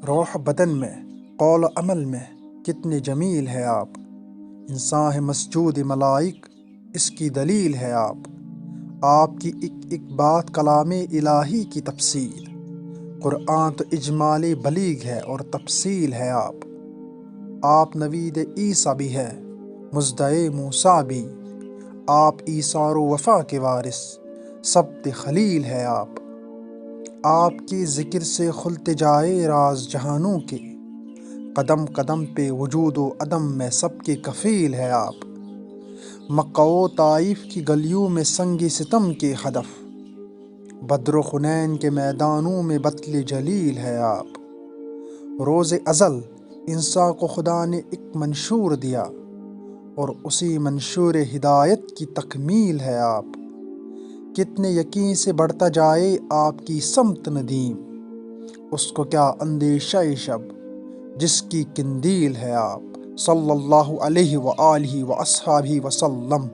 روح بدن میں، قول و عمل میں کتنے جمیل ہے آپ، انسان ہے مسجود ملائک، اس کی دلیل ہے آپ کی ایک ایک بات کلام الہی کی تفصیل، قرآن تو اجمالی بلیغ ہے اور تفصیل ہے آپ نوید عیسیٰ بھی ہے، مژدہ موسیٰ بھی، آپ ایثار و وفا کے وارث، سبت خلیل ہے آپ کی ذکر سے کھلتے جائے راز جہانوں کے، قدم قدم پہ وجود و عدم میں سب کے کفیل ہے آپ، مکہ و طائف کی گلیوں میں سنگ ستم کے ہدف، بدر و حنین کے میدانوں میں بطل جلیل ہے آپ، روز ازل انسان کو خدا نے ایک منشور دیا اور اسی منشور ہدایت کی تکمیل ہے آپ، کتنے یقین سے بڑھتا جائے آپ کی سمت ندیم، اس کو کیا اندیشہ شب جس کی قندیل ہے آپ، صلی اللہ علیہ وآلہ وصحبہ وسلم۔